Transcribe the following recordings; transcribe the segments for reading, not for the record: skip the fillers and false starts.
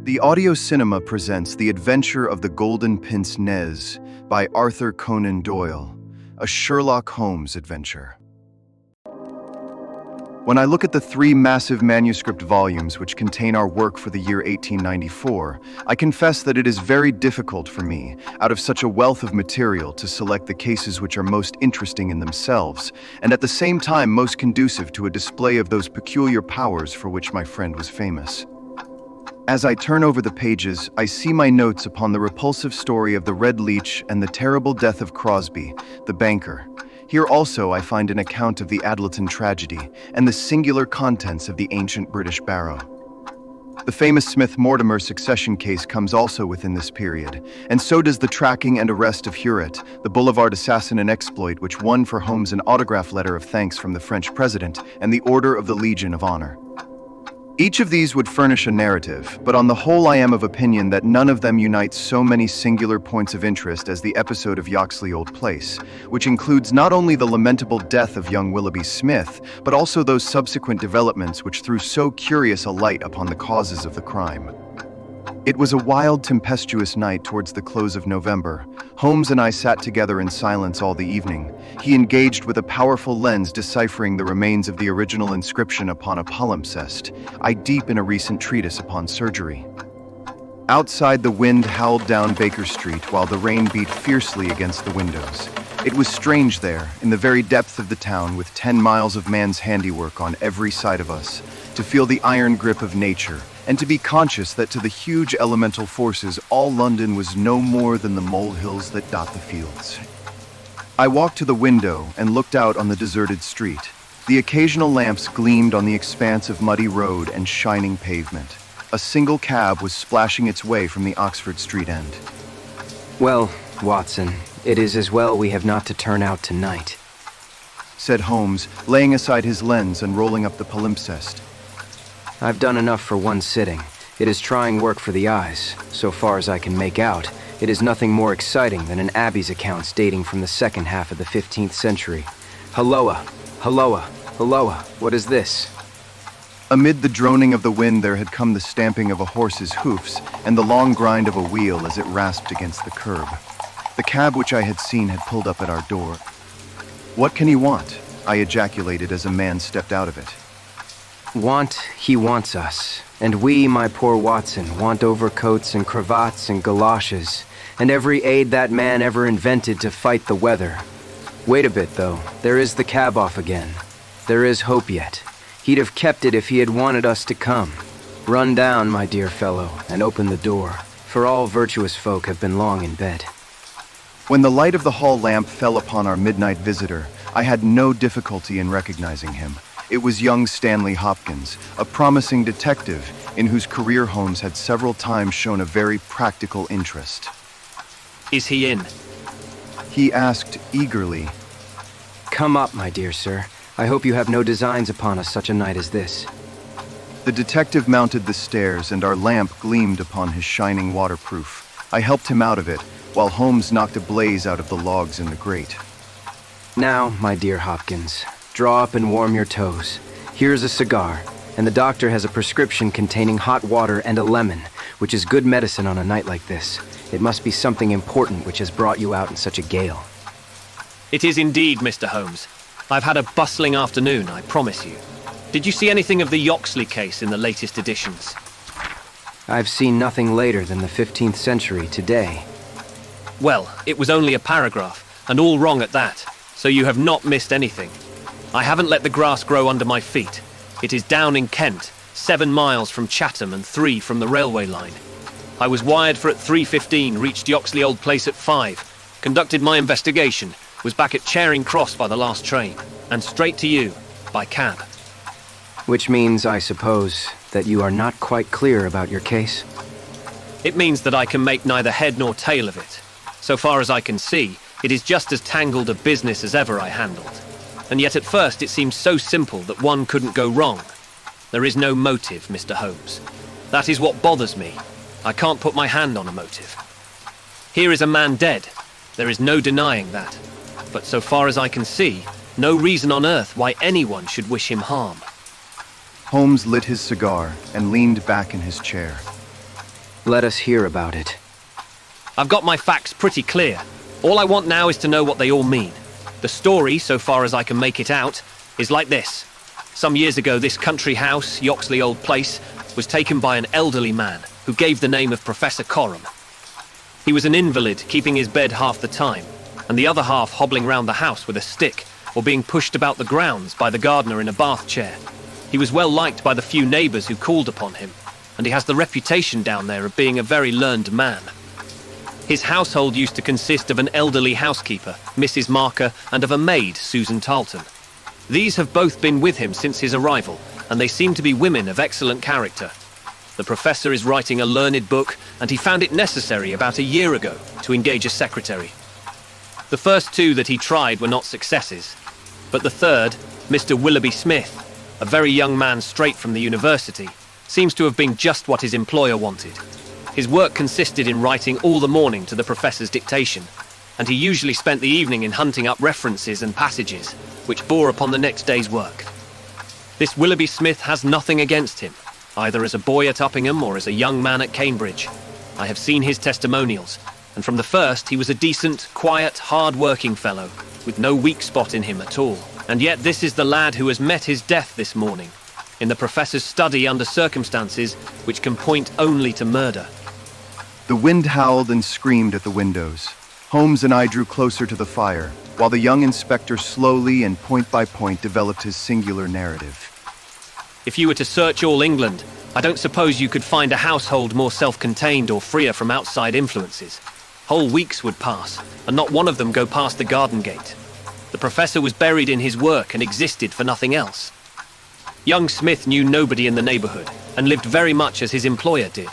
The audio cinema presents The Adventure of the Golden Pince-Nez by Arthur Conan Doyle, a Sherlock Holmes adventure. When I look at the 3 massive manuscript volumes which contain our work for the year 1894, I confess that it is very difficult for me, out of such a wealth of material, to select the cases which are most interesting in themselves, and at the same time most conducive to a display of those peculiar powers for which my friend was famous. As I turn over the pages, I see my notes upon the repulsive story of the Red Leech and the terrible death of Crosby, the banker. Here also I find an account of the Adleton tragedy and the singular contents of the ancient British barrow. The famous Smith-Mortimer succession case comes also within this period, and so does the tracking and arrest of Huret, the boulevard assassin and exploit which won for Holmes an autograph letter of thanks from the French president and the Order of the Legion of Honor. Each of these would furnish a narrative, but on the whole I am of opinion that none of them unites so many singular points of interest as the episode of Yoxley Old Place, which includes not only the lamentable death of young Willoughby Smith, but also those subsequent developments which threw so curious a light upon the causes of the crime. It was a wild, tempestuous night towards the close of November. Holmes and I sat together in silence all the evening. He engaged with a powerful lens deciphering the remains of the original inscription upon a palimpsest, I deep in a recent treatise upon surgery. Outside, the wind howled down Baker Street while the rain beat fiercely against the windows. It was strange there, in the very depth of the town, with 10 miles of man's handiwork on every side of us, to feel the iron grip of nature, and to be conscious that to the huge elemental forces all London was no more than the molehills that dot the fields. I walked to the window and looked out on the deserted street. The occasional lamps gleamed on the expanse of muddy road and shining pavement. A single cab was splashing its way from the Oxford Street end. "Well, Watson, it is as well we have not to turn out tonight," said Holmes, laying aside his lens and rolling up the palimpsest. "I've done enough for one sitting. It is trying work for the eyes. So far as I can make out, it is nothing more exciting than an abbey's accounts dating from the second half of the 15th century. Halloa, halloa, halloa, what is this?" Amid the droning of the wind there had come the stamping of a horse's hoofs and the long grind of a wheel as it rasped against the curb. The cab which I had seen had pulled up at our door. "What can he want?" I ejaculated as a man stepped out of it. He wants us. And we, my poor Watson, want overcoats and cravats and galoshes, and every aid that man ever invented to fight the weather. Wait a bit, though. There is the cab off again. There is hope yet. He'd have kept it if he had wanted us to come. Run down, my dear fellow, and open the door, for all virtuous folk have been long in bed. When the light of the hall lamp fell upon our midnight visitor, I had no difficulty in recognizing him. It was young Stanley Hopkins, a promising detective in whose career Holmes had several times shown a very practical interest. "Is he in?" he asked eagerly. "Come up, my dear sir. I hope you have no designs upon us such a night as this." The detective mounted the stairs and our lamp gleamed upon his shining waterproof. I helped him out of it, while Holmes knocked a blaze out of the logs in the grate. "Now, my dear Hopkins, draw up and warm your toes. Here's a cigar, and the doctor has a prescription containing hot water and a lemon, which is good medicine on a night like this. It must be something important which has brought you out in such a gale." "It is indeed, Mr. Holmes. I've had a bustling afternoon, I promise you. Did you see anything of the Yoxley case in the latest editions?" "I've seen nothing later than the 15th century today." "Well, it was only a paragraph, and all wrong at that, so you have not missed anything. I haven't let the grass grow under my feet. It is down in Kent, 7 miles from Chatham and 3 from the railway line. I was wired for at 3:15, reached Yoxley Old Place at 5, conducted my investigation, was back at Charing Cross by the last train, and straight to you, by cab." "Which means, I suppose, that you are not quite clear about your case?" "It means that I can make neither head nor tail of it. So far as I can see, it is just as tangled a business as ever I handled. And yet at first it seemed so simple that one couldn't go wrong. There is no motive, Mr. Holmes. That is what bothers me. I can't put my hand on a motive. Here is a man dead. There is no denying that. But so far as I can see, no reason on earth why anyone should wish him harm." Holmes lit his cigar and leaned back in his chair. Let us hear about it. I've got my facts pretty clear. All I want now is to know what they all mean. The story, so far as I can make it out, is like this. Some years ago, this country house, Yoxley Old Place, was taken by an elderly man who gave the name of Professor Coram. He was an invalid, keeping his bed half the time, and the other half hobbling round the house with a stick, or being pushed about the grounds by the gardener in a bath chair. He was well liked by the few neighbours who called upon him, and he has the reputation down there of being a very learned man. His household used to consist of an elderly housekeeper, Mrs. Marker, and of a maid, Susan Tarleton. These have both been with him since his arrival, and they seem to be women of excellent character. The professor is writing a learned book, and he found it necessary about a year ago to engage a secretary. The first two that he tried were not successes, but the third, Mr. Willoughby Smith, a very young man straight from the university, seems to have been just what his employer wanted. His work consisted in writing all the morning to the professor's dictation, and he usually spent the evening in hunting up references and passages, which bore upon the next day's work. This Willoughby Smith has nothing against him, either as a boy at Uppingham or as a young man at Cambridge. I have seen his testimonials, and from the first he was a decent, quiet, hard-working fellow, with no weak spot in him at all. And yet this is the lad who has met his death this morning, in the professor's study under circumstances which can point only to murder. The wind howled and screamed at the windows. Holmes and I drew closer to the fire, while the young inspector slowly and point by point developed his singular narrative. If you were to search all England, I don't suppose you could find a household more self-contained or freer from outside influences. Whole weeks would pass, and not one of them go past the garden gate. The professor was buried in his work and existed for nothing else. Young Smith knew nobody in the neighbourhood, and lived very much as his employer did.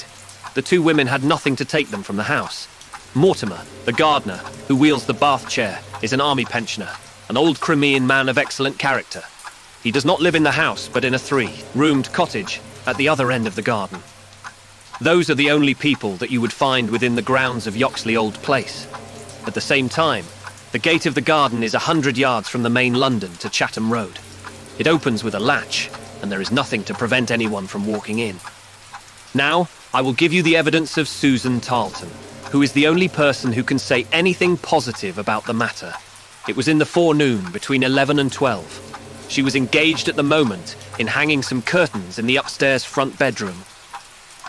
The two women had nothing to take them from the house. Mortimer, the gardener, who wheels the bath chair, is an army pensioner, an old Crimean man of excellent character. He does not live in the house, but in a 3-roomed cottage at the other end of the garden. Those are the only people that you would find within the grounds of Yoxley Old Place. At the same time, the gate of the garden is 100 yards from the main London to Chatham Road. It opens with a latch, and there is nothing to prevent anyone from walking in. Now, I will give you the evidence of Susan Tarleton, who is the only person who can say anything positive about the matter. It was in the forenoon, between 11 and 12. She was engaged at the moment in hanging some curtains in the upstairs front bedroom.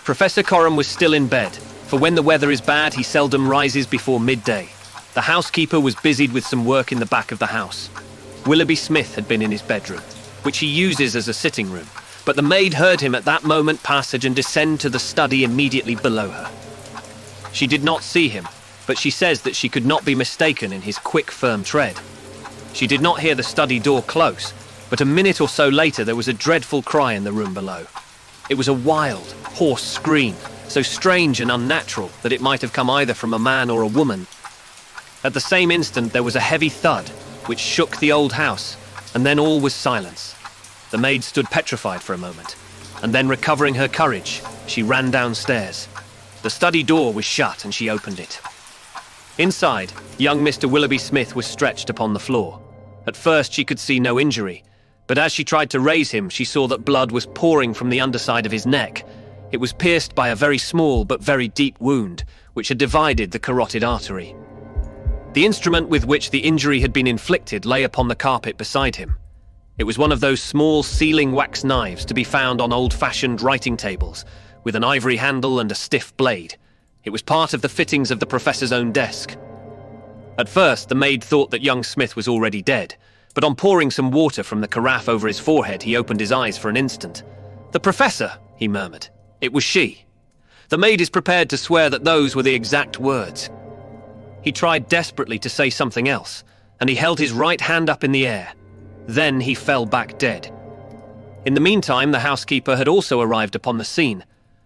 Professor Coram was still in bed, for when the weather is bad, he seldom rises before midday. The housekeeper was busied with some work in the back of the house. Willoughby Smith had been in his bedroom, which he uses as a sitting room, but the maid heard him at that moment passage and descend to the study immediately below her. She did not see him, but she says that she could not be mistaken in his quick, firm tread. She did not hear the study door close, but a minute or so later there was a dreadful cry in the room below. It was a wild, hoarse scream, so strange and unnatural that it might have come either from a man or a woman. At the same instant there was a heavy thud, which shook the old house, and then all was silence. The maid stood petrified for a moment, and then recovering her courage, she ran downstairs. The study door was shut and she opened it. Inside, young Mr. Willoughby Smith was stretched upon the floor. At first she could see no injury, but as she tried to raise him, she saw that blood was pouring from the underside of his neck. It was pierced by a very small but very deep wound, which had divided the carotid artery. The instrument with which the injury had been inflicted lay upon the carpet beside him. It was one of those small sealing wax knives to be found on old-fashioned writing tables, with an ivory handle and a stiff blade. It was part of the fittings of the professor's own desk. At first, the maid thought that young Smith was already dead, but on pouring some water from the carafe over his forehead, he opened his eyes for an instant. "The professor," he murmured. It was she. The maid is prepared to swear that those were the exact words. He tried desperately to say something else, and he held his right hand up in the air. Then he fell back dead. In the meantime, the housekeeper had also arrived upon the scene,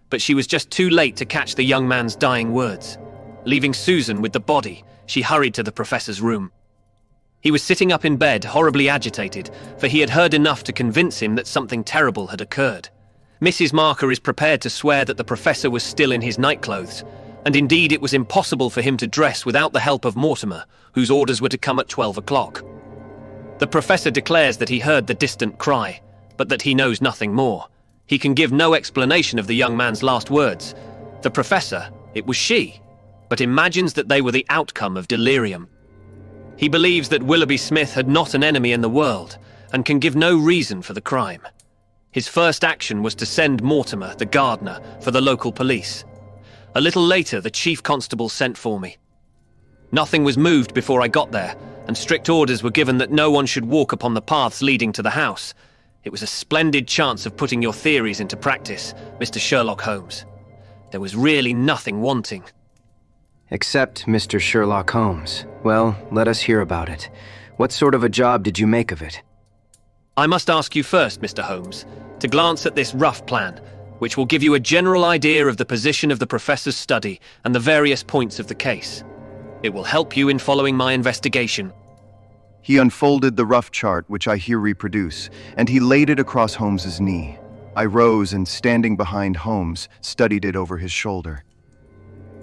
but she was just too late to catch the young man's dying words. Leaving Susan with the body, she hurried to the professor's room. He was sitting up in bed, horribly agitated, for he had heard enough to convince him that something terrible had occurred. Mrs. Marker is prepared to swear that the professor was still in his nightclothes, and indeed it was impossible for him to dress without the help of Mortimer, whose orders were to come at 12 o'clock. The professor declares that he heard the distant cry, but that he knows nothing more, He can give no explanation of the young man's last words. The professor, it was she, but imagines that they were the outcome of delirium. He believes that Willoughby Smith had not an enemy in the world and can give no reason for the crime. His first action was to send Mortimer, the gardener, for the local police. A little later, the chief constable sent for me. Nothing was moved before I got there, and strict orders were given that no one should walk upon the paths leading to the house. It was a splendid chance of putting your theories into practice, Mr. Sherlock Holmes. There was really nothing wanting. Except Mr. Sherlock Holmes. Well, let us hear about it. What sort of a job did you make of it? I must ask you first, Mr. Holmes, to glance at this rough plan, which will give you a general idea of the position of the professor's study and the various points of the case. It will help you in following my investigation. He unfolded the rough chart, which I here reproduce, and he laid it across Holmes's knee. I rose and, standing behind Holmes, studied it over his shoulder.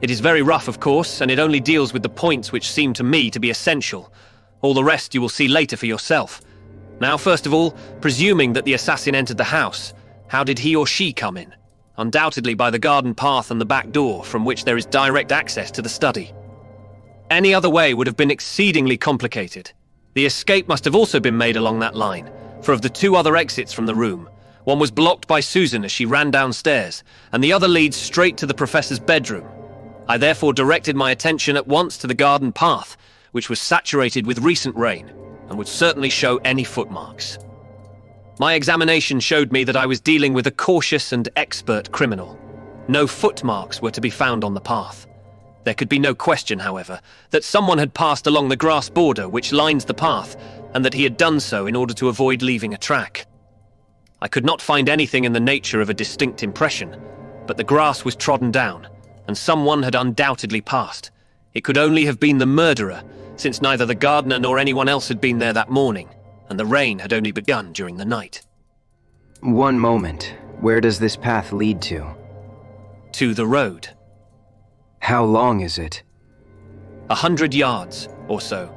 It is very rough, of course, and it only deals with the points which seem to me to be essential. All the rest you will see later for yourself. Now, first of all, presuming that the assassin entered the house, how did he or she come in? Undoubtedly by the garden path and the back door, from which there is direct access to the study. Any other way would have been exceedingly complicated. The escape must have also been made along that line, for of the two other exits from the room, one was blocked by Susan as she ran downstairs, and the other leads straight to the professor's bedroom. I therefore directed my attention at once to the garden path, which was saturated with recent rain, and would certainly show any footmarks. My examination showed me that I was dealing with a cautious and expert criminal. No footmarks were to be found on the path. There could be no question, however, that someone had passed along the grass border which lines the path, and that he had done so in order to avoid leaving a track. I could not find anything in the nature of a distinct impression, but the grass was trodden down, and someone had undoubtedly passed. It could only have been the murderer, since neither the gardener nor anyone else had been there that morning, and the rain had only begun during the night. One moment. Where does this path lead to? To the road. How long is it? 100 yards or so.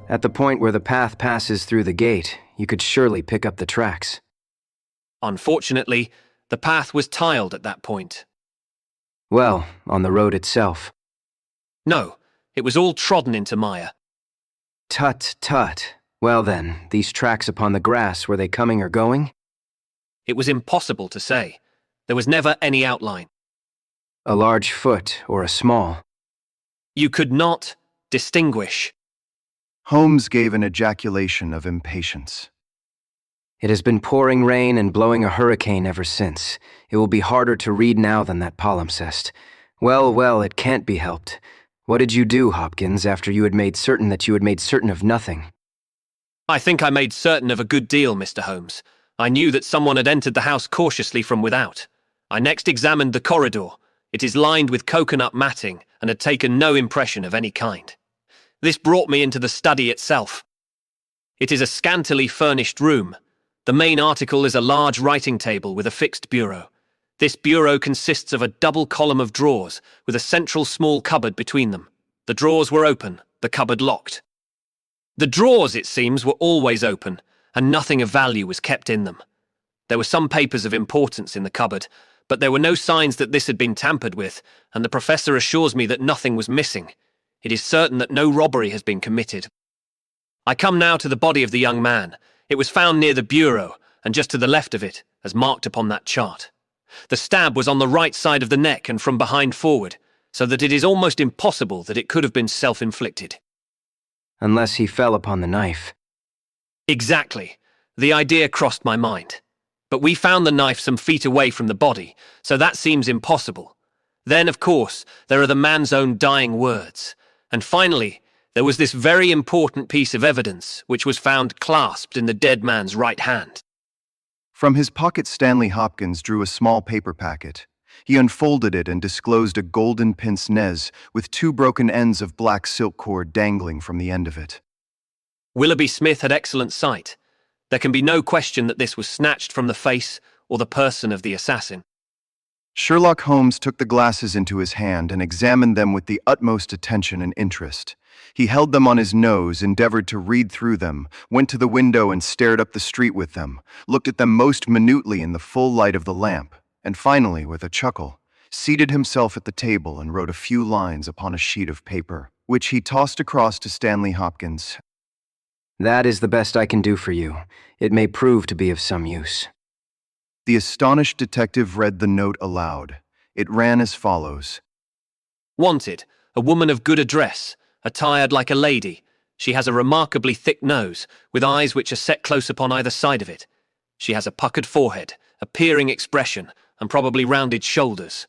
At the point where the path passes through the gate, you could surely pick up the tracks. Unfortunately, the path was tiled at that point. Well, on the road itself. No, it was all trodden into mire. Tut, tut. Well then, these tracks upon the grass, were they coming or going? It was impossible to say. There was never any outline. A large foot or a small? You could not distinguish. Holmes gave an ejaculation of impatience. It has been pouring rain and blowing a hurricane ever since. It will be harder to read now than that palimpsest. Well, well, it can't be helped. What did you do, Hopkins, after you had made certain that you had made certain of nothing? I think I made certain of a good deal, Mr. Holmes. I knew that someone had entered the house cautiously from without. I next examined the corridor. It is lined with coconut matting and had taken no impression of any kind. This brought me into the study itself. It is a scantily furnished room. The main article is a large writing table with a fixed bureau. This bureau consists of a double column of drawers with a central small cupboard between them. The drawers were open, the cupboard locked. The drawers, it seems, were always open, and nothing of value was kept in them. There were some papers of importance in the cupboard, but there were no signs that this had been tampered with, and the professor assures me that nothing was missing. It is certain that no robbery has been committed. I come now to the body of the young man. It was found near the bureau, and just to the left of it, as marked upon that chart. The stab was on the right side of the neck and from behind forward, so that it is almost impossible that it could have been self-inflicted. Unless he fell upon the knife. Exactly. The idea crossed my mind. But we found the knife some feet away from the body, so that seems impossible. Then, of course, there are the man's own dying words. And finally, there was this very important piece of evidence, which was found clasped in the dead man's right hand. From his pocket, Stanley Hopkins drew a small paper packet. He unfolded it and disclosed a golden pince-nez with 2 broken ends of black silk cord dangling from the end of it. Willoughby Smith had excellent sight. There can be no question that this was snatched from the face or the person of the assassin. Sherlock Holmes took the glasses into his hand and examined them with the utmost attention and interest. He held them on his nose, endeavored to read through them, went to the window and stared up the street with them, looked at them most minutely in the full light of the lamp, and finally, with a chuckle, seated himself at the table and wrote a few lines upon a sheet of paper, which he tossed across to Stanley Hopkins. That is the best I can do for you. It may prove to be of some use. The astonished detective read the note aloud. It ran as follows. Wanted, a woman of good address, attired like a lady. She has a remarkably thick nose, with eyes which are set close upon either side of it. She has a puckered forehead, a peering expression, and probably rounded shoulders.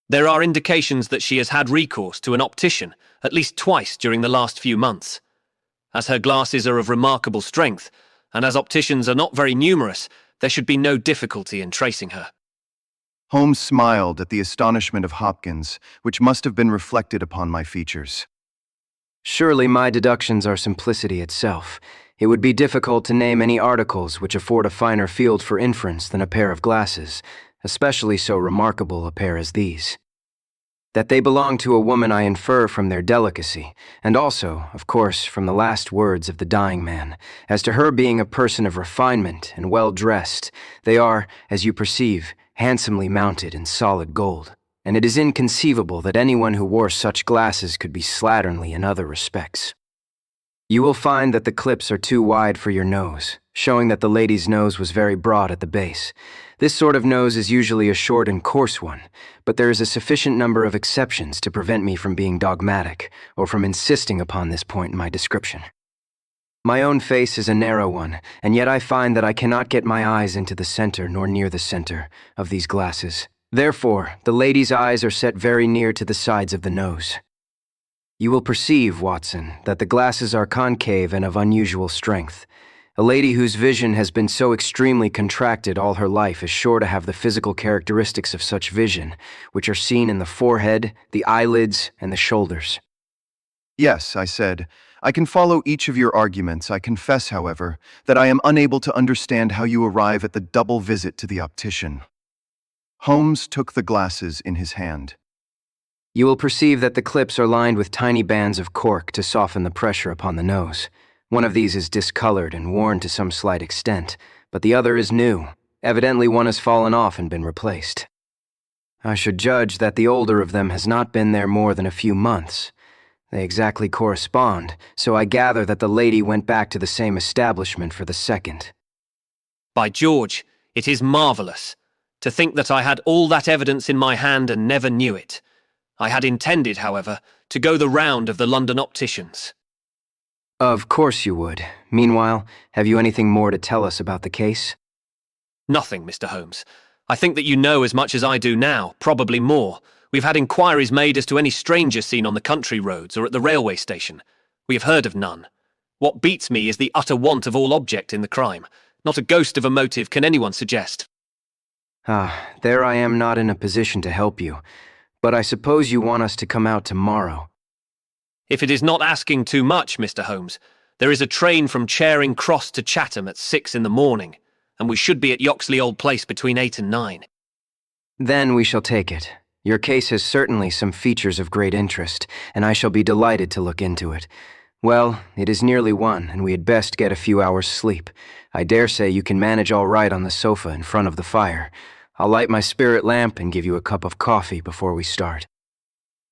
There are indications that she has had recourse to an optician at least twice during the last few months. As her glasses are of remarkable strength, and as opticians are not very numerous, there should be no difficulty in tracing her. Holmes smiled at the astonishment of Hopkins, which must have been reflected upon my features. Surely my deductions are simplicity itself. It would be difficult to name any articles which afford a finer field for inference than a pair of glasses, especially so remarkable a pair as these. That they belong to a woman I infer from their delicacy, and also, of course, from the last words of the dying man. As to her being a person of refinement and well-dressed, they are, as you perceive, handsomely mounted in solid gold, and it is inconceivable that anyone who wore such glasses could be slatternly in other respects. You will find that the clips are too wide for your nose, showing that the lady's nose was very broad at the base. This sort of nose is usually a short and coarse one, but there is a sufficient number of exceptions to prevent me from being dogmatic or from insisting upon this point in my description. My own face is a narrow one, and yet I find that I cannot get my eyes into the center nor near the center of these glasses. Therefore, the lady's eyes are set very near to the sides of the nose. You will perceive, Watson, that the glasses are concave and of unusual strength. A lady whose vision has been so extremely contracted all her life is sure to have the physical characteristics of such vision, which are seen in the forehead, the eyelids, and the shoulders. Yes, I said. I can follow each of your arguments. I confess, however, that I am unable to understand how you arrive at the double visit to the optician. Holmes took the glasses in his hand. You will perceive that the clips are lined with tiny bands of cork to soften the pressure upon the nose. One of these is discolored and worn to some slight extent, but the other is new. Evidently one has fallen off and been replaced. I should judge that the older of them has not been there more than a few months. They exactly correspond, so I gather that the lady went back to the same establishment for the second. By George, it is marvelous. To think that I had all that evidence in my hand and never knew it. I had intended, however, to go the round of the London opticians. Of course you would. Meanwhile, have you anything more to tell us about the case? Nothing, Mr. Holmes. I think that you know as much as I do now, probably more. We've had inquiries made as to any stranger seen on the country roads or at the railway station. We have heard of none. What beats me is the utter want of all object in the crime. Not a ghost of a motive can anyone suggest. There I am not in a position to help you. But I suppose you want us to come out tomorrow. If it is not asking too much, Mr. Holmes, there is a train from Charing Cross to Chatham at 6 in the morning, and we should be at Yoxley Old Place between 8 and 9. Then we shall take it. Your case has certainly some features of great interest, and I shall be delighted to look into it. Well, it is nearly 1, and we had best get a few hours' sleep. I dare say you can manage all right on the sofa in front of the fire. I'll light my spirit lamp and give you a cup of coffee before we start.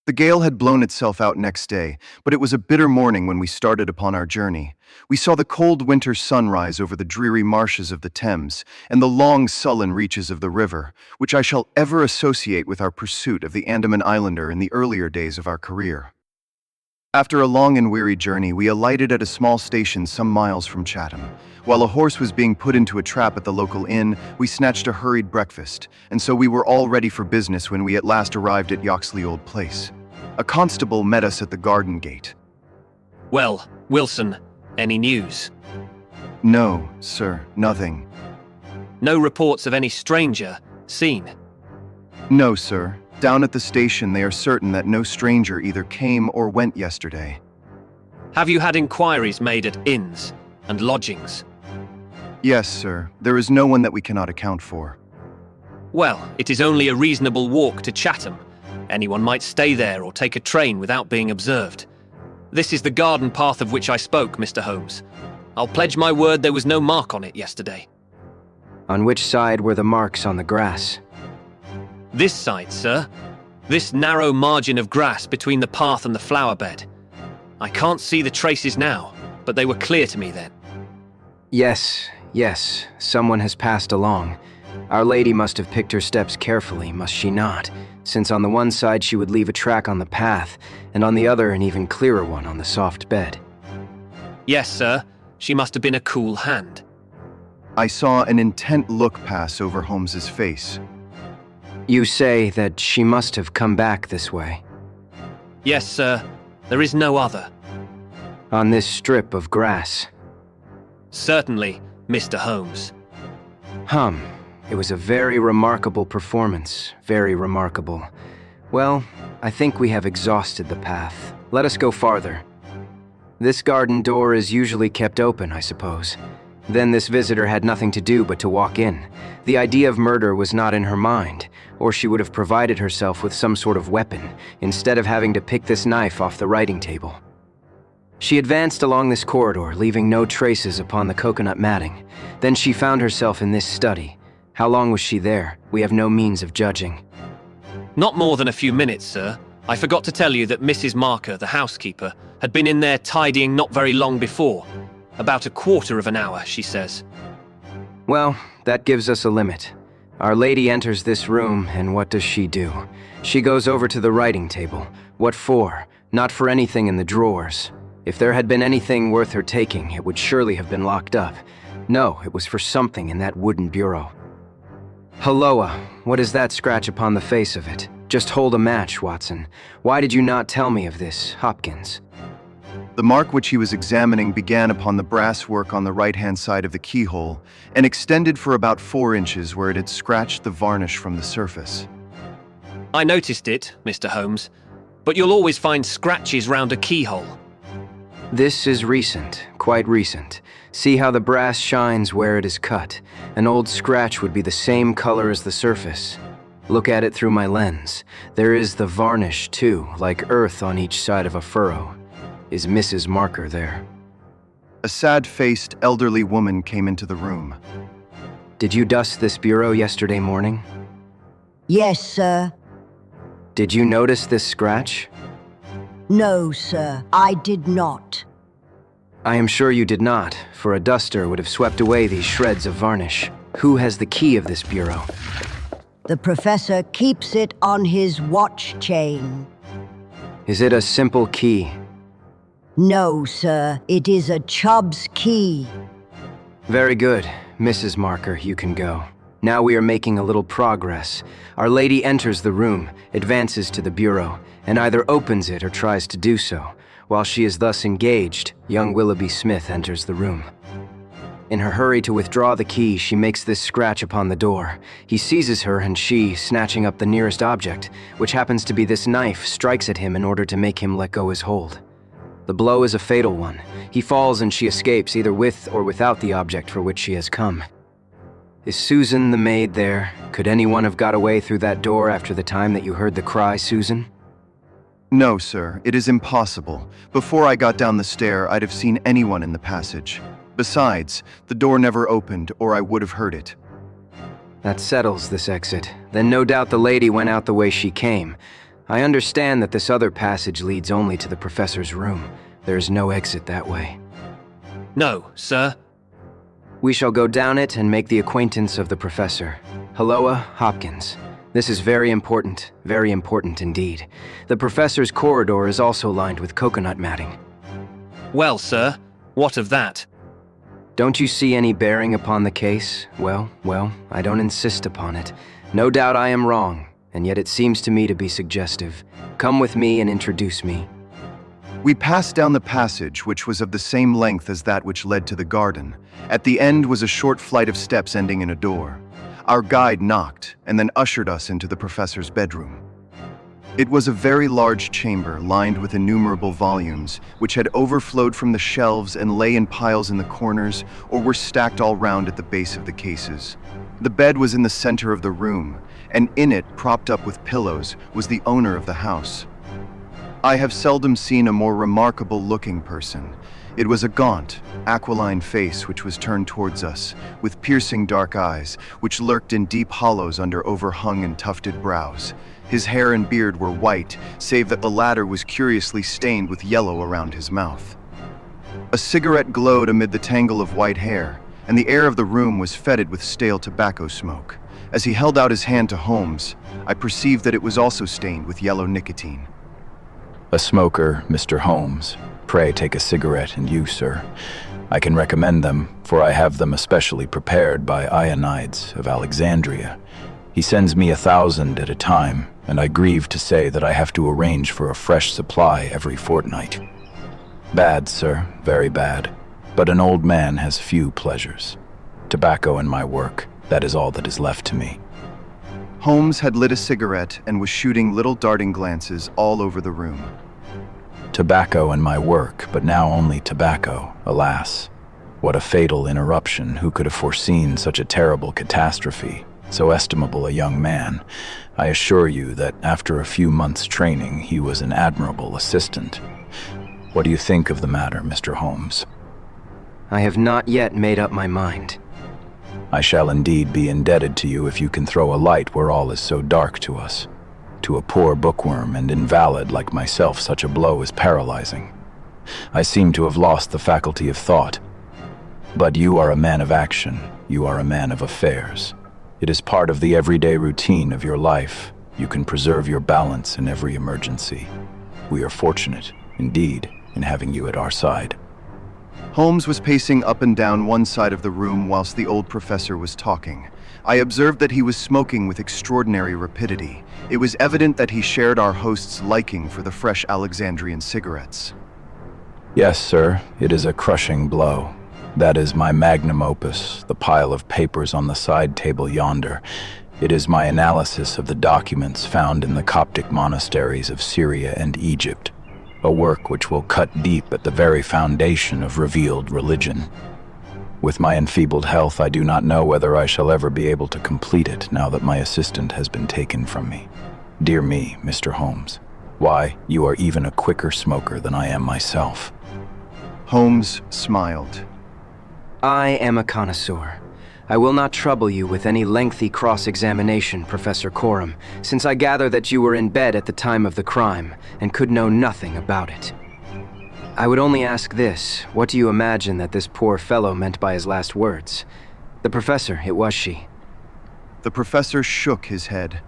The gale had blown itself out next day, but it was a bitter morning when we started upon our journey. We saw the cold winter sun rise over the dreary marshes of the Thames and the long sullen reaches of the river, which I shall ever associate with our pursuit of the Andaman Islander in the earlier days of our career. After a long and weary journey, we alighted at a small station some miles from Chatham. While a horse was being put into a trap at the local inn, we snatched a hurried breakfast, and so we were all ready for business when we at last arrived at Yoxley Old Place. A constable met us at the garden gate. Well, Wilson, any news? No, sir, nothing. No reports of any stranger seen? No, sir. Down at the station, they are certain that no stranger either came or went yesterday. Have you had inquiries made at inns and lodgings? Yes, sir. There is no one that we cannot account for. Well, it is only a reasonable walk to Chatham. Anyone might stay there or take a train without being observed. This is the garden path of which I spoke, Mr. Holmes. I'll pledge my word there was no mark on it yesterday. On which side were the marks on the grass? This side, sir. This narrow margin of grass between the path and the flower bed. I can't see the traces now, but they were clear to me then. Yes, someone has passed along. Our Lady must have picked her steps carefully, must she not? Since on the one side she would leave a track on the path, and on the other an even clearer one on the soft bed. Yes, sir. She must have been a cool hand. I saw an intent look pass over Holmes's face. You say that she must have come back this way. Yes, sir. There is no other. On this strip of grass. Certainly, Mr. Holmes. It was a very remarkable performance, very remarkable. Well, I think we have exhausted the path. Let us go farther. This garden door is usually kept open, I suppose. Then this visitor had nothing to do but to walk in. The idea of murder was not in her mind, or she would have provided herself with some sort of weapon, instead of having to pick this knife off the writing table. She advanced along this corridor, leaving no traces upon the coconut matting. Then she found herself in this study. How long was she there? We have no means of judging. Not more than a few minutes, sir. I forgot to tell you that Mrs. Marker, the housekeeper, had been in there tidying not very long before. About a quarter of an hour, she says. Well, that gives us a limit. Our Lady enters this room, and what does she do? She goes over to the writing table. What for? Not for anything in the drawers. If there had been anything worth her taking, it would surely have been locked up. No, it was for something in that wooden bureau. Halloa, what is that scratch upon the face of it? Just hold a match, Watson. Why did you not tell me of this, Hopkins? The mark which he was examining began upon the brass work on the right-hand side of the keyhole and extended for about 4 inches where it had scratched the varnish from the surface. I noticed it, Mr. Holmes, but you'll always find scratches round a keyhole. This is recent, quite recent. See how the brass shines where it is cut. An old scratch would be the same color as the surface. Look at it through my lens. There is the varnish, too, like earth on each side of a furrow. Is Mrs. Marker there? A sad-faced, elderly woman came into the room. Did you dust this bureau yesterday morning? Yes, sir. Did you notice this scratch? No, sir, I did not. I am sure you did not, for a duster would have swept away these shreds of varnish. Who has the key of this bureau? The professor keeps it on his watch chain. Is it a simple key? No, sir, it is a Chubb's key. Very good. Mrs. Marker, you can go. Now we are making a little progress. Our Lady enters the room, advances to the bureau, and either opens it or tries to do so. While she is thus engaged, young Willoughby Smith enters the room. In her hurry to withdraw the key, she makes this scratch upon the door. He seizes her, and she, snatching up the nearest object, which happens to be this knife, strikes at him in order to make him let go his hold. The blow is a fatal one. He falls and she escapes, either with or without the object for which she has come. Is Susan the maid there? Could anyone have got away through that door after the time that you heard the cry, Susan? No, sir, it is impossible. Before I got down the stair, I'd have seen anyone in the passage. Besides, the door never opened, or I would have heard it. That settles this exit. Then no doubt the lady went out the way she came. I understand that this other passage leads only to the professor's room. There is no exit that way. No, sir. We shall go down it and make the acquaintance of the professor. Halloa, Hopkins. This is very important indeed. The professor's corridor is also lined with coconut matting. Well, sir, what of that? Don't you see any bearing upon the case? Well, I don't insist upon it. No doubt I am wrong, and yet it seems to me to be suggestive. Come with me and introduce me. We passed down the passage, which was of the same length as that which led to the garden. At the end was a short flight of steps ending in a door. Our guide knocked, and then ushered us into the professor's bedroom. It was a very large chamber lined with innumerable volumes, which had overflowed from the shelves and lay in piles in the corners or were stacked all round at the base of the cases. The bed was in the center of the room, and in it, propped up with pillows, was the owner of the house. I have seldom seen a more remarkable-looking person. It was a gaunt, aquiline face which was turned towards us, with piercing dark eyes, which lurked in deep hollows under overhung and tufted brows. His hair and beard were white, save that the latter was curiously stained with yellow around his mouth. A cigarette glowed amid the tangle of white hair, and the air of the room was fetid with stale tobacco smoke. As he held out his hand to Holmes, I perceived that it was also stained with yellow nicotine. A smoker, Mr. Holmes. Pray take a cigarette, and you, sir. I can recommend them, for I have them especially prepared by Ionides of Alexandria. He sends me 1,000 at a time, and I grieve to say that I have to arrange for a fresh supply every fortnight. Bad, sir, very bad. But an old man has few pleasures. Tobacco and my work, that is all that is left to me. Holmes had lit a cigarette and was shooting little darting glances all over the room. Tobacco and my work, but now only tobacco, alas. What a fatal interruption. Who could have foreseen such a terrible catastrophe? So estimable a young man. I assure you that after a few months' training, he was an admirable assistant. What do you think of the matter, Mr. Holmes? I have not yet made up my mind. I shall indeed be indebted to you if you can throw a light where all is so dark to us. To a poor bookworm and invalid like myself, such a blow is paralyzing. I seem to have lost the faculty of thought. But you are a man of action. You are a man of affairs. It is part of the everyday routine of your life. You can preserve your balance in every emergency. We are fortunate, indeed, in having you at our side. Holmes was pacing up and down one side of the room whilst the old professor was talking. I observed that he was smoking with extraordinary rapidity. It was evident that he shared our host's liking for the fresh Alexandrian cigarettes. Yes, sir, it is a crushing blow. That is my magnum opus, the pile of papers on the side table yonder. It is my analysis of the documents found in the Coptic monasteries of Syria and Egypt. A work which will cut deep at the very foundation of revealed religion. With my enfeebled health, I do not know whether I shall ever be able to complete it now that my assistant has been taken from me. Dear me, Mr. Holmes. Why, you are even a quicker smoker than I am myself. Holmes smiled. I am a connoisseur. I will not trouble you with any lengthy cross-examination, Professor Coram, since I gather that you were in bed at the time of the crime and could know nothing about it. I would only ask this: what do you imagine that this poor fellow meant by his last words? The professor, it was she. The professor shook his head.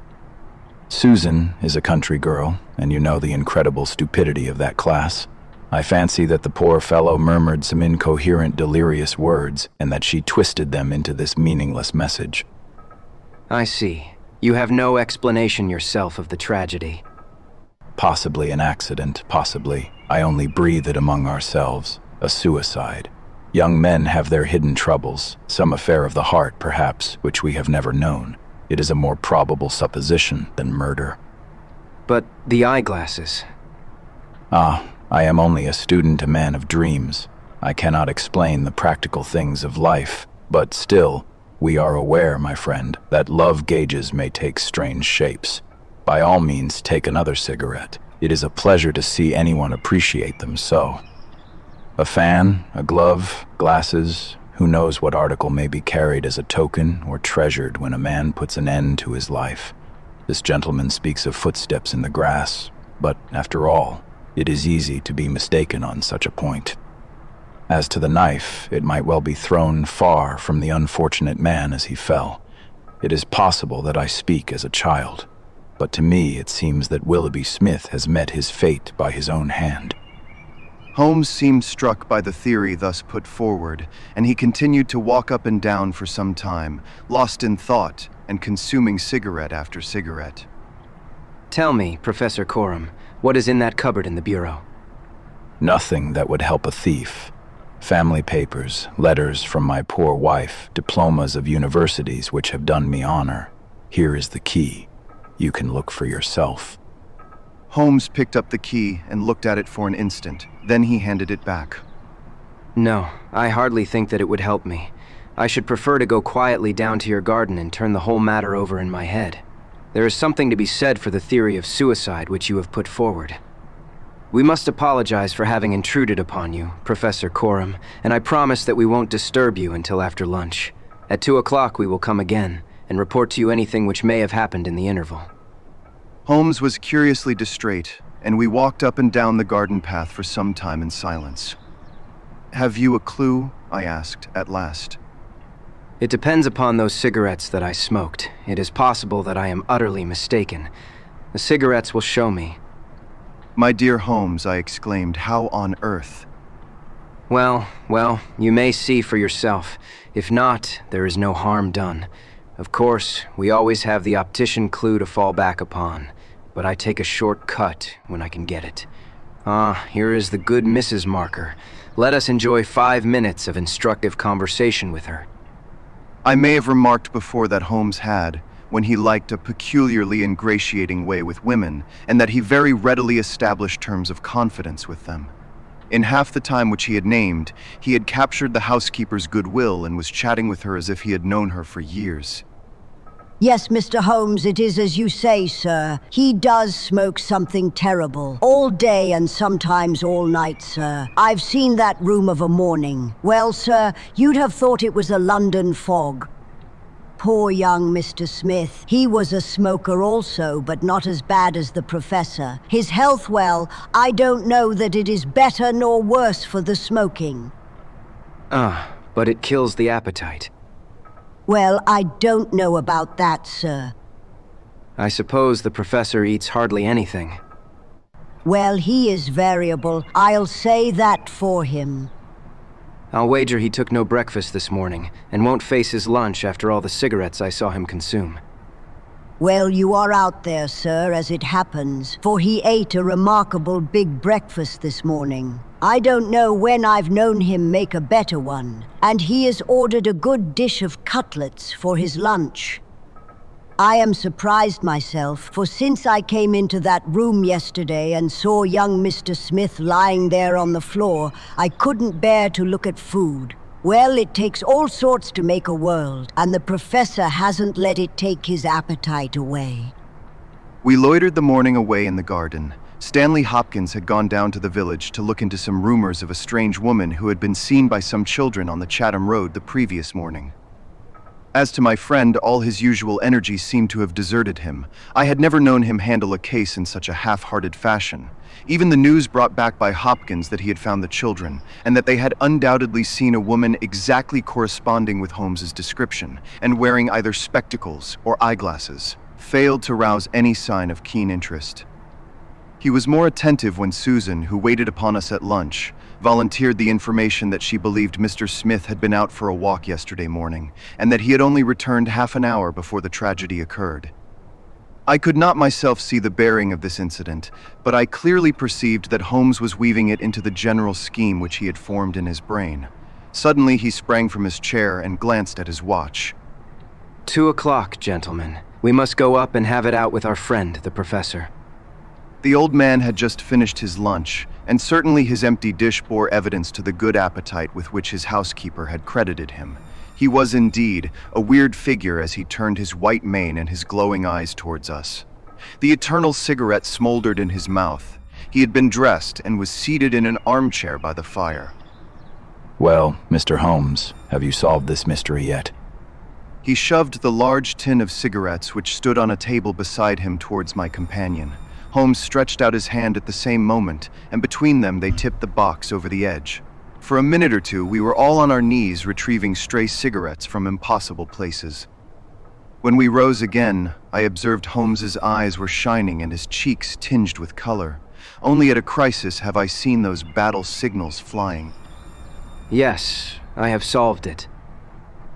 Susan is a country girl, and you know the incredible stupidity of that class. I fancy that the poor fellow murmured some incoherent, delirious words, and that she twisted them into this meaningless message. I see. You have no explanation yourself of the tragedy. Possibly an accident, possibly. I only breathe it among ourselves. A suicide. Young men have their hidden troubles, some affair of the heart, perhaps, which we have never known. It is a more probable supposition than murder. But the eyeglasses. I am only a student, a man of dreams. I cannot explain the practical things of life, but still, we are aware, my friend, that love gauges may take strange shapes. By all means, take another cigarette. It is a pleasure to see anyone appreciate them so. A fan, a glove, glasses, who knows what article may be carried as a token or treasured when a man puts an end to his life. This gentleman speaks of footsteps in the grass, but after all, it is easy to be mistaken on such a point. As to the knife, it might well be thrown far from the unfortunate man as he fell. It is possible that I speak as a child, but to me it seems that Willoughby Smith has met his fate by his own hand. Holmes seemed struck by the theory thus put forward, and he continued to walk up and down for some time, lost in thought and consuming cigarette after cigarette. Tell me, Professor Coram, what is in that cupboard in the bureau? Nothing that would help a thief. Family papers, letters from my poor wife, diplomas of universities which have done me honor. Here is the key. You can look for yourself. Holmes picked up the key and looked at it for an instant. Then he handed it back. No, I hardly think that it would help me. I should prefer to go quietly down to your garden and turn the whole matter over in my head. There is something to be said for the theory of suicide which you have put forward. We must apologize for having intruded upon you, Professor Coram, and I promise that we won't disturb you until after lunch. At 2 o'clock we will come again and report to you anything which may have happened in the interval. Holmes was curiously distrait, and we walked up and down the garden path for some time in silence. "Have you a clue?" I asked, at last. It depends upon those cigarettes that I smoked. It is possible that I am utterly mistaken. The cigarettes will show me. "My dear Holmes," I exclaimed, "how on earth?" Well, you may see for yourself. If not, there is no harm done. Of course, we always have the optician clue to fall back upon, but I take a short cut when I can get it. Here is the good Mrs. Marker. Let us enjoy 5 minutes of instructive conversation with her. I may have remarked before that Holmes had, when he liked a peculiarly ingratiating way with women, and that he very readily established terms of confidence with them. In half the time which he had named, he had captured the housekeeper's goodwill and was chatting with her as if he had known her for years. Yes, Mr. Holmes, it is as you say, sir. He does smoke something terrible. All day and sometimes all night, sir. I've seen that room of a morning. Well, sir, you'd have thought it was a London fog. Poor young Mr. Smith. He was a smoker also, but not as bad as the professor. His health, well, I don't know that it is better nor worse for the smoking. But it kills the appetite. Well, I don't know about that, sir. I suppose the professor eats hardly anything. Well, he is variable. I'll say that for him. I'll wager he took no breakfast this morning, and won't face his lunch after all the cigarettes I saw him consume. Well, you are out there, sir, as it happens, for he ate a remarkable big breakfast this morning. I don't know when I've known him make a better one, and he has ordered a good dish of cutlets for his lunch. I am surprised myself, for since I came into that room yesterday and saw young Mr. Smith lying there on the floor, I couldn't bear to look at food. Well, it takes all sorts to make a world, and the professor hasn't let it take his appetite away. We loitered the morning away in the garden. Stanley Hopkins had gone down to the village to look into some rumors of a strange woman who had been seen by some children on the Chatham Road the previous morning. As to my friend, all his usual energy seemed to have deserted him. I had never known him handle a case in such a half-hearted fashion. Even the news brought back by Hopkins that he had found the children, and that they had undoubtedly seen a woman exactly corresponding with Holmes's description, and wearing either spectacles or eyeglasses, failed to rouse any sign of keen interest. He was more attentive when Susan, who waited upon us at lunch, volunteered the information that she believed Mr. Smith had been out for a walk yesterday morning, and that he had only returned half an hour before the tragedy occurred. I could not myself see the bearing of this incident, but I clearly perceived that Holmes was weaving it into the general scheme which he had formed in his brain. Suddenly he sprang from his chair and glanced at his watch. 2 o'clock, gentlemen. We must go up and have it out with our friend, the professor. The old man had just finished his lunch, and certainly his empty dish bore evidence to the good appetite with which his housekeeper had credited him. He was indeed a weird figure as he turned his white mane and his glowing eyes towards us. The eternal cigarette smoldered in his mouth. He had been dressed and was seated in an armchair by the fire. Well, Mr. Holmes, have you solved this mystery yet? He shoved the large tin of cigarettes which stood on a table beside him towards my companion. Holmes stretched out his hand at the same moment, and between them they tipped the box over the edge. For a minute or two, we were all on our knees retrieving stray cigarettes from impossible places. When we rose again, I observed Holmes's eyes were shining and his cheeks tinged with color. Only at a crisis have I seen those battle signals flying. Yes, I have solved it.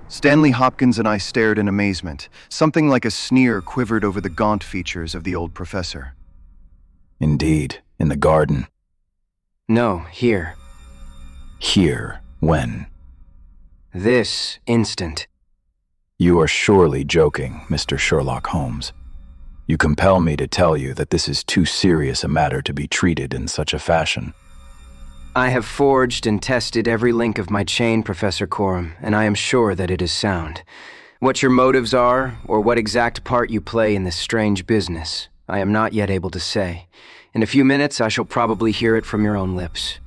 Stanley Hopkins and I stared in amazement. Something like a sneer quivered over the gaunt features of the old professor. Indeed, in the garden. No, here. Here, when? This instant. You are surely joking, Mr. Sherlock Holmes. You compel me to tell you that this is too serious a matter to be treated in such a fashion. I have forged and tested every link of my chain, Professor Coram, and I am sure that it is sound. What your motives are, or what exact part you play in this strange business, I am not yet able to say. In a few minutes, I shall probably hear it from your own lips.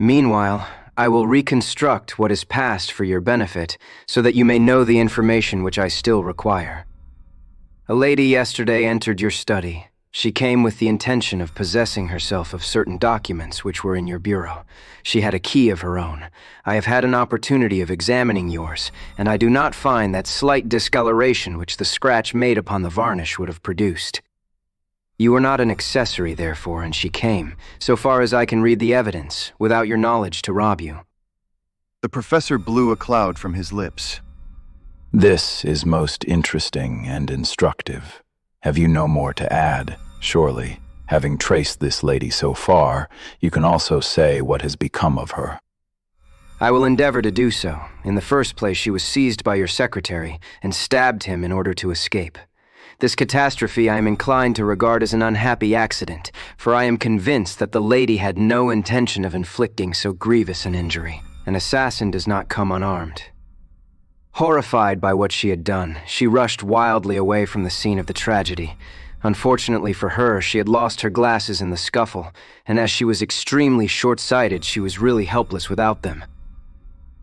Meanwhile, I will reconstruct what is past for your benefit, so that you may know the information which I still require. A lady yesterday entered your study. She came with the intention of possessing herself of certain documents which were in your bureau. She had a key of her own. I have had an opportunity of examining yours, and I do not find that slight discoloration which the scratch made upon the varnish would have produced. You were not an accessory, therefore, and she came, so far as I can read the evidence, without your knowledge to rob you. The professor blew a cloud from his lips. This is most interesting and instructive. Have you no more to add? Surely, having traced this lady so far, you can also say what has become of her. I will endeavor to do so. In the first place, she was seized by your secretary and stabbed him in order to escape. This catastrophe I am inclined to regard as an unhappy accident, for I am convinced that the lady had no intention of inflicting so grievous an injury. An assassin does not come unarmed. Horrified by what she had done, she rushed wildly away from the scene of the tragedy. Unfortunately for her, she had lost her glasses in the scuffle, and as she was extremely short-sighted, she was really helpless without them.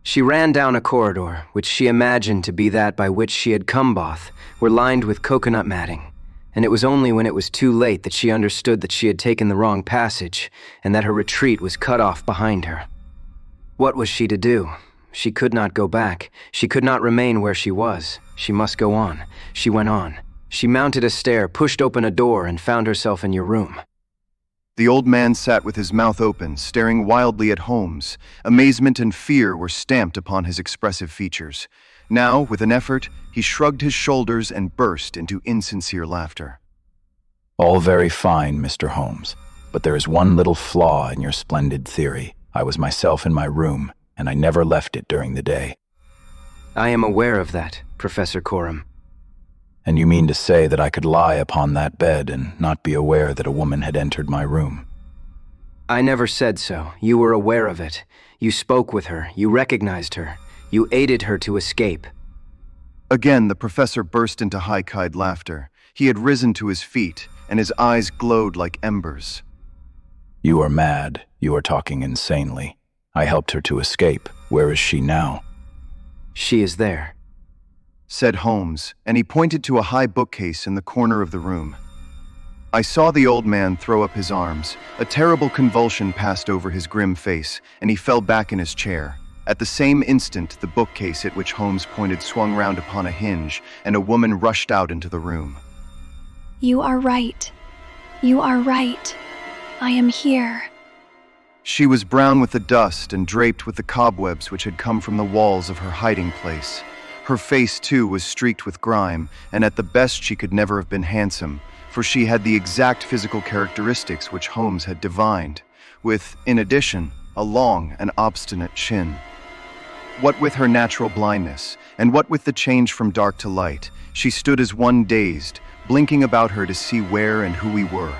She ran down a corridor, which she imagined to be that by which she had come both, were lined with coconut matting, and it was only when it was too late that she understood that she had taken the wrong passage, and that her retreat was cut off behind her. What was she to do? She could not go back. She could not remain where she was. She must go on. She went on. She mounted a stair, pushed open a door, and found herself in your room. The old man sat with his mouth open, staring wildly at Holmes. Amazement and fear were stamped upon his expressive features. Now, with an effort, he shrugged his shoulders and burst into insincere laughter. All very fine, Mr. Holmes, but there is one little flaw in your splendid theory. I was myself in my room, and I never left it during the day. I am aware of that, Professor Coram. And you mean to say that I could lie upon that bed and not be aware that a woman had entered my room? I never said so. You were aware of it. You spoke with her. You recognized her. You aided her to escape. Again, the professor burst into high-keyed laughter. He had risen to his feet, and his eyes glowed like embers. You are mad. You are talking insanely. I helped her to escape. Where is she now? She is there, said Holmes, and he pointed to a high bookcase in the corner of the room. I saw the old man throw up his arms. A terrible convulsion passed over his grim face, and he fell back in his chair. At the same instant, the bookcase at which Holmes pointed swung round upon a hinge, and a woman rushed out into the room. You are right. You are right. I am here. She was brown with the dust and draped with the cobwebs which had come from the walls of her hiding place. Her face, too, was streaked with grime, and at the best she could never have been handsome, for she had the exact physical characteristics which Holmes had divined, with, in addition, a long and obstinate chin. What with her natural blindness, and what with the change from dark to light, she stood as one dazed, blinking about her to see where and who we were.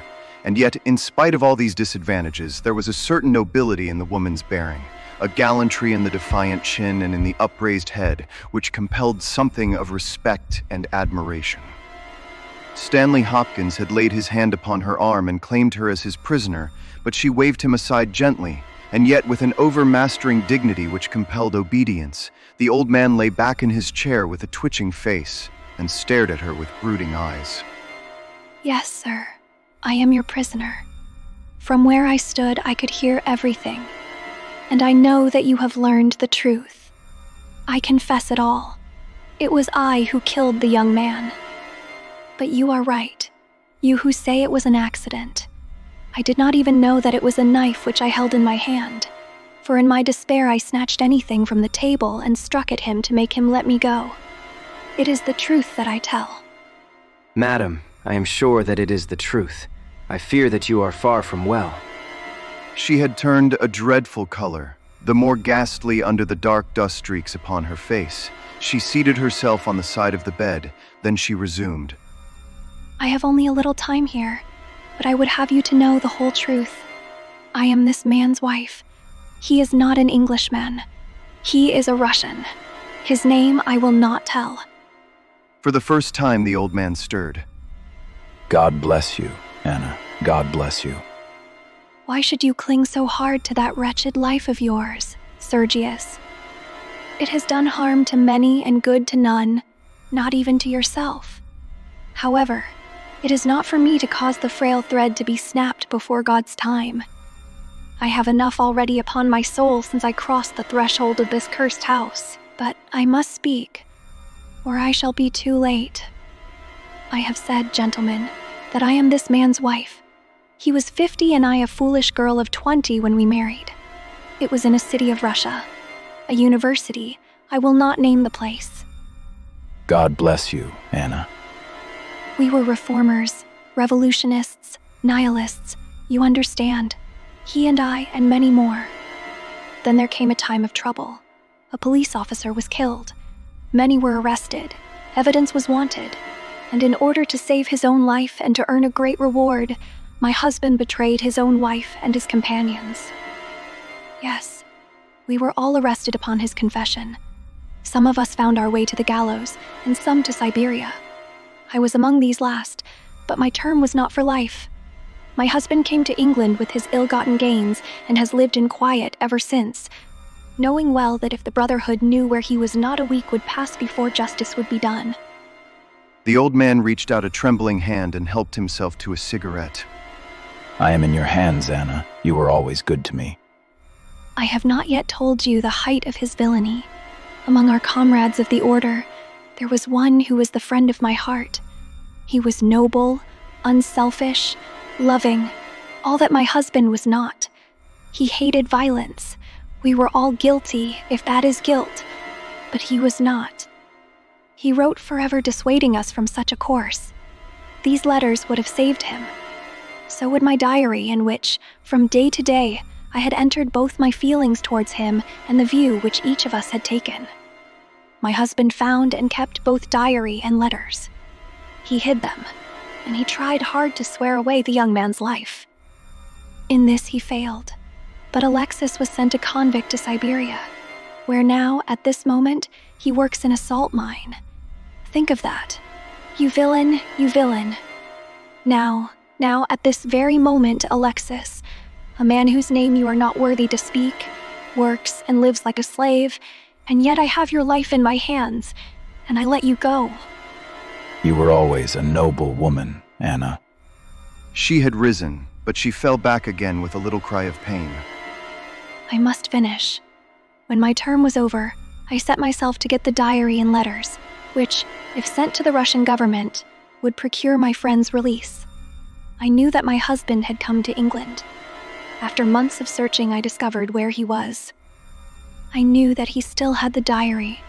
And yet, in spite of all these disadvantages, there was a certain nobility in the woman's bearing, a gallantry in the defiant chin and in the upraised head, which compelled something of respect and admiration. Stanley Hopkins had laid his hand upon her arm and claimed her as his prisoner, but she waved him aside gently, and yet with an overmastering dignity which compelled obedience. The old man lay back in his chair with a twitching face and stared at her with brooding eyes. Yes, sir. I am your prisoner. From where I stood, I could hear everything. And I know that you have learned the truth. I confess it all. It was I who killed the young man. But you are right. You who say it was an accident. I did not even know that it was a knife which I held in my hand. For in my despair I snatched anything from the table and struck at him to make him let me go. It is the truth that I tell. Madam, I am sure that it is the truth. I fear that you are far from well. She had turned a dreadful color, the more ghastly under the dark dust streaks upon her face. She seated herself on the side of the bed, then she resumed. I have only a little time here, but I would have you to know the whole truth. I am this man's wife. He is not an Englishman. He is a Russian. His name I will not tell. For the first time, the old man stirred. God bless you, Anna. God bless you. Why should you cling so hard to that wretched life of yours, Sergius? It has done harm to many and good to none, not even to yourself. However, it is not for me to cause the frail thread to be snapped before God's time. I have enough already upon my soul since I crossed the threshold of this cursed house, but I must speak, or I shall be too late. I have said, gentlemen, that I am this man's wife. He was 50 and I a foolish girl of 20 when we married. It was in a city of Russia, a university. I will not name the place. God bless you, Anna. We were reformers, revolutionists, nihilists, you understand. He and I, and many more. Then there came a time of trouble. A police officer was killed. Many were arrested. Evidence was wanted. And in order to save his own life and to earn a great reward, my husband betrayed his own wife and his companions. Yes, we were all arrested upon his confession. Some of us found our way to the gallows, and some to Siberia. I was among these last, but my term was not for life. My husband came to England with his ill-gotten gains and has lived in quiet ever since, knowing well that if the Brotherhood knew where he was, not a week would pass before justice would be done. The old man reached out a trembling hand and helped himself to a cigarette. I am in your hands, Anna. You were always good to me. I have not yet told you the height of his villainy. Among our comrades of the Order, there was one who was the friend of my heart. He was noble, unselfish, loving, all that my husband was not. He hated violence. We were all guilty, if that is guilt, but he was not. He wrote forever dissuading us from such a course. These letters would have saved him. So would my diary, in which, from day to day, I had entered both my feelings towards him and the view which each of us had taken. My husband found and kept both diary and letters. He hid them, and he tried hard to swear away the young man's life. In this he failed, but Alexis was sent a convict to Siberia, where now, at this moment, he works in a salt mine. Think of that. You villain, you villain. Now, at this very moment, Alexis, a man whose name you are not worthy to speak, works and lives like a slave, and yet I have your life in my hands, and I let you go. You were always a noble woman, Anna. She had risen, but she fell back again with a little cry of pain. I must finish. When my term was over, I set myself to get the diary and letters, which, if sent to the Russian government, would procure my friend's release. I knew that my husband had come to England. After months of searching, I discovered where he was. I knew that he still had the diary,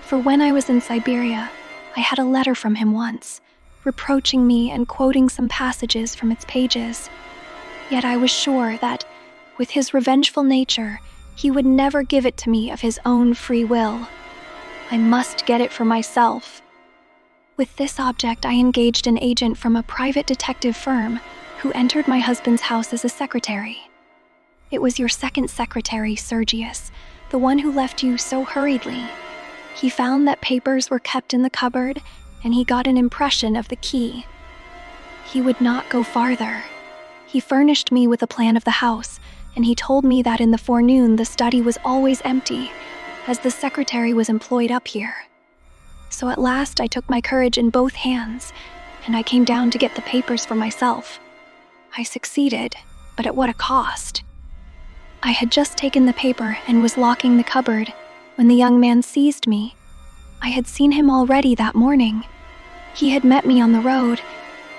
for when I was in Siberia, I had a letter from him once, reproaching me and quoting some passages from its pages. Yet I was sure that, with his revengeful nature, he would never give it to me of his own free will. I must get it for myself. With this object, I engaged an agent from a private detective firm who entered my husband's house as a secretary. It was your second secretary, Sergius, the one who left you so hurriedly. He found that papers were kept in the cupboard, and he got an impression of the key. He would not go farther. He furnished me with a plan of the house, and he told me that in the forenoon the study was always empty, as the secretary was employed up here. So at last I took my courage in both hands, and I came down to get the papers for myself. I succeeded, but at what a cost. I had just taken the paper and was locking the cupboard when the young man seized me. I had seen him already that morning. He had met me on the road,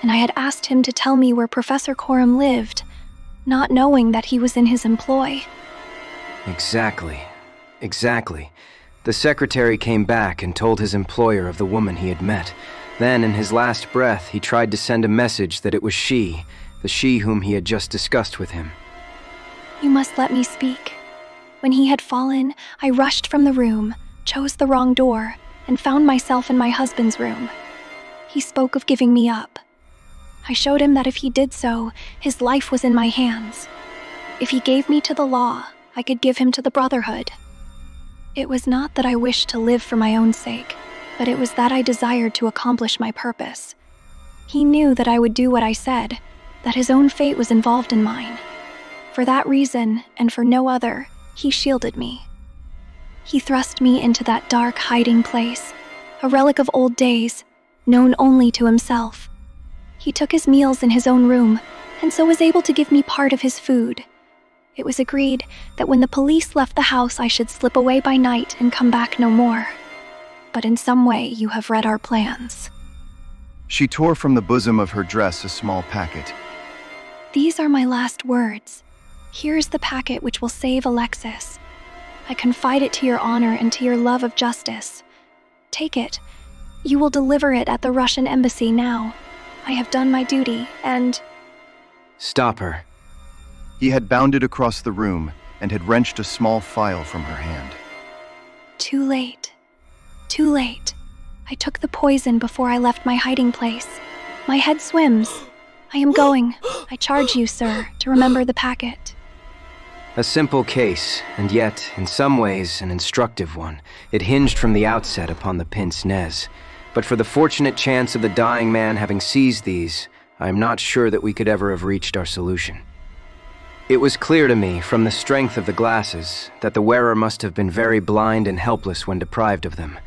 and I had asked him to tell me where Professor Coram lived, not knowing that he was in his employ. Exactly. The secretary came back and told his employer of the woman he had met. Then, in his last breath, he tried to send a message that it was she, the she whom he had just discussed with him. You must let me speak. When he had fallen, I rushed from the room, chose the wrong door, and found myself in my husband's room. He spoke of giving me up. I showed him that if he did so, his life was in my hands. If he gave me to the law, I could give him to the Brotherhood. It was not that I wished to live for my own sake, but it was that I desired to accomplish my purpose. He knew that I would do what I said, that his own fate was involved in mine. For that reason, and for no other, he shielded me. He thrust me into that dark hiding place, a relic of old days, known only to himself. He took his meals in his own room, and so was able to give me part of his food. It was agreed that when the police left the house, I should slip away by night and come back no more. But in some way, you have read our plans. She tore from the bosom of her dress a small packet. These are my last words. Here's the packet which will save Alexis. I confide it to your honor and to your love of justice. Take it. You will deliver it at the Russian embassy now. I have done my duty, and... Stop her. He had bounded across the room and had wrenched a small file from her hand. Too late. Too late. I took the poison before I left my hiding place. My head swims. I am going. I charge you, sir, to remember the packet. A simple case, and yet, in some ways, an instructive one. It hinged from the outset upon the Pince-Nez. But for the fortunate chance of the dying man having seized these, I am not sure that we could ever have reached our solution. It was clear to me, from the strength of the glasses, that the wearer must have been very blind and helpless when deprived of them.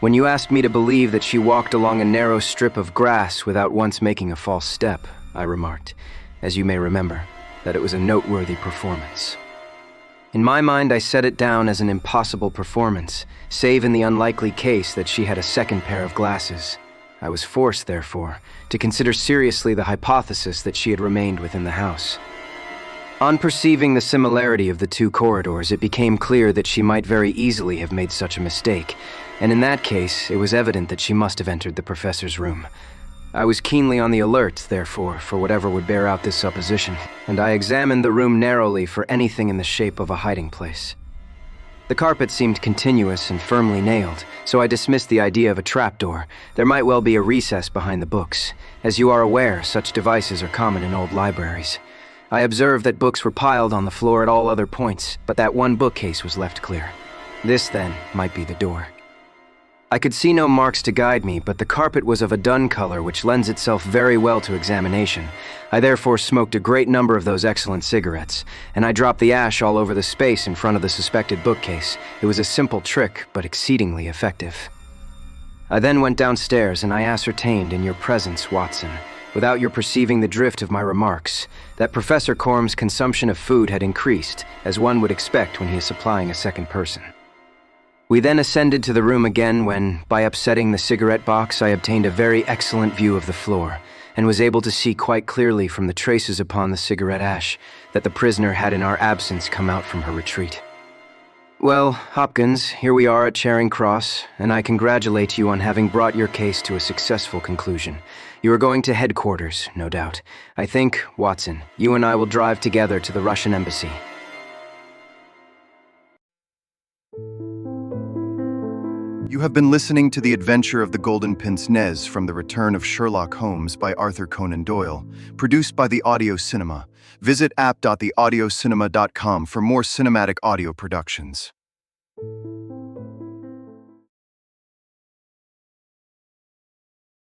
When you asked me to believe that she walked along a narrow strip of grass without once making a false step, I remarked, as you may remember, that it was a noteworthy performance. In my mind, I set it down as an impossible performance, save in the unlikely case that she had a second pair of glasses. I was forced, therefore, to consider seriously the hypothesis that she had remained within the house. On perceiving the similarity of the two corridors, it became clear that she might very easily have made such a mistake, and in that case, it was evident that she must have entered the professor's room. I was keenly on the alert, therefore, for whatever would bear out this supposition, and I examined the room narrowly for anything in the shape of a hiding place. The carpet seemed continuous and firmly nailed, so I dismissed the idea of a trapdoor. There might well be a recess behind the books. As you are aware, such devices are common in old libraries. I observed that books were piled on the floor at all other points, but that one bookcase was left clear. This, then, might be the door. I could see no marks to guide me, but the carpet was of a dun color which lends itself very well to examination. I therefore smoked a great number of those excellent cigarettes, and I dropped the ash all over the space in front of the suspected bookcase. It was a simple trick, but exceedingly effective. I then went downstairs, and I ascertained in your presence, Watson, without your perceiving the drift of my remarks, that Professor Corm's consumption of food had increased, as one would expect when he is supplying a second person. We then ascended to the room again when, by upsetting the cigarette box, I obtained a very excellent view of the floor, and was able to see quite clearly from the traces upon the cigarette ash that the prisoner had in our absence come out from her retreat. Well, Hopkins, here we are at Charing Cross, and I congratulate you on having brought your case to a successful conclusion. You are going to headquarters, no doubt. I think, Watson, you and I will drive together to the Russian embassy. You have been listening to The Adventure of the Golden Pince-Nez from The Return of Sherlock Holmes by Arthur Conan Doyle, produced by The Audio Cinema. Visit app.theaudiocinema.com for more cinematic audio productions.